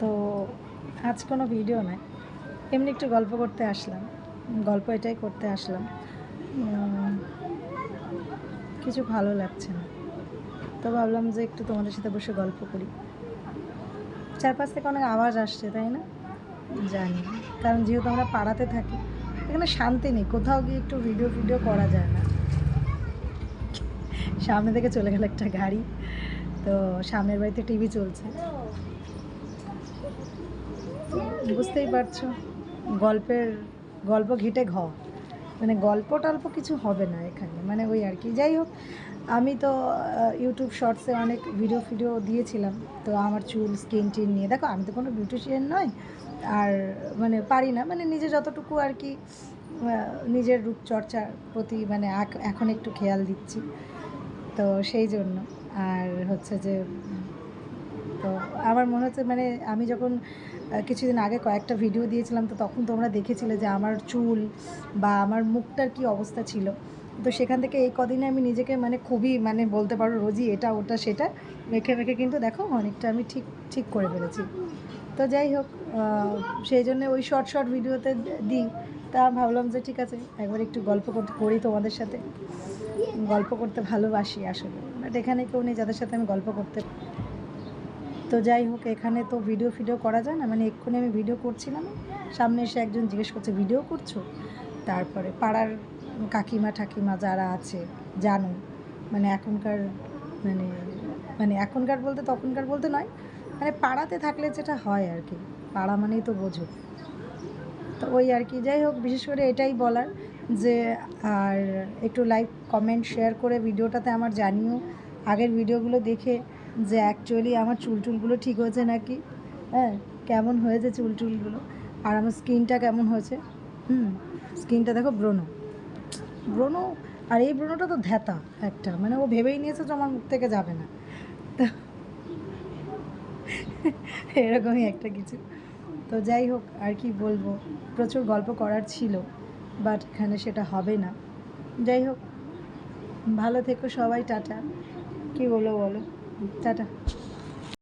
তো আজ কোনো ভিডিও নয়, এমনি একটু গল্প করতে আসলাম। গল্প এটাই করতে আসলাম, কিছু ভালো লাগছে না, তো ভাবলাম যে একটু তোমাদের সাথে বসে গল্প করি। চারপাশ থেকে অনেক আওয়াজ আসছে, তাই না? জানি, কারণ যেহেতু আমরা পাড়াতে থাকি, এখানে শান্তি নেই, কোথাও গিয়ে একটু ভিডিও করা যায় না। সামনে থেকে চলে গেল একটা গাড়ি, তো সামনের বাড়িতে টিভি চলছে, বুঝতেই পারছো। গল্প ঘিটে মানে গল্প টল্প কিছু হবে না এখানে, মানে ওই আর কি। যাই হোক, আমি তো ইউটিউব শর্টসে অনেক ভিডিও দিয়েছিলাম, তো আমার চুল স্কিন টিন নিয়ে। দেখো, আমি তো কোনো বিউটিশিয়ান নয়, আর মানে পারি না, মানে নিজে যতটুকু আর কি নিজের রূপচর্চার প্রতি মানে এখন একটু খেয়াল দিচ্ছি, তো সেই জন্য। আর হচ্ছে যে তো আমার মনে হচ্ছে, মানে আমি যখন কিছুদিন আগে কয়েকটা ভিডিও দিয়েছিলাম, তো তখন তোমরা দেখেছিলে যে আমার চুল বা আমার মুখটার কি অবস্থা ছিল। তো সেখান থেকে এই কদিনে আমি নিজেকে মানে খুবই, মানে বলতে পারো রোজই এটা ওটা সেটা মেখে মেখে কিন্তু দেখো অনেকটা আমি ঠিক ঠিক করে ফেলেছি। তো যাই হোক, সেই জন্য ওই শর্ট ভিডিওতে দিই। তা ভাবলাম যে ঠিক আছে, একবার একটু গল্প করতে করি তোমাদের সাথে। গল্প করতে ভালোবাসি আসলে, বাট এখানে কেউ নেই যাদের সাথে আমি গল্প করতে। তো যাই হোক, এখানে তো ভিডিও করা যায় না, মানে এক্ষুনি আমি ভিডিও করছিলাম, সামনে এসে একজন জিজ্ঞেস করছে ভিডিও করছো। তারপরে পাড়ার কাকিমা ঠাকিমা যারা আছে, জানো, মানে এখনকার, মানে মানে এখনকার বলতে তখনকার বলতে নয়, মানে পাড়াতে থাকলে যেটা হয় আর কি, পাড়া মানেই তো বোঝো। তো ওই আর কি, যাই হোক, বিশেষ করে এটাই বলার যে আর একটু লাইক কমেন্ট শেয়ার করে ভিডিওটাতে আমার জানিও, আগের ভিডিওগুলো দেখে, যে অ্যাকচুয়ালি আমার চুলটুলগুলো ঠিক হয়েছে নাকি, হ্যাঁ, কেমন হয়েছে চুলটুলগুলো, আর আমার স্কিনটা কেমন হয়েছে। স্কিনটা দেখো, ব্রণ ব্রণ, আর এই ব্রণটা তো ধ্যাতা একটা, মানে ও ভেবেই নিয়েছে যে আমার মুখ থেকে যাবে না, তো এরকমই একটা কিছু। তো যাই হোক, আর কি বলবো, প্রচুর গল্প করার ছিল, বাট এখানে সেটা হবে না। যাই হোক, ভালো থেকো সবাই, টাটা। কি বলো বলো, টাটা।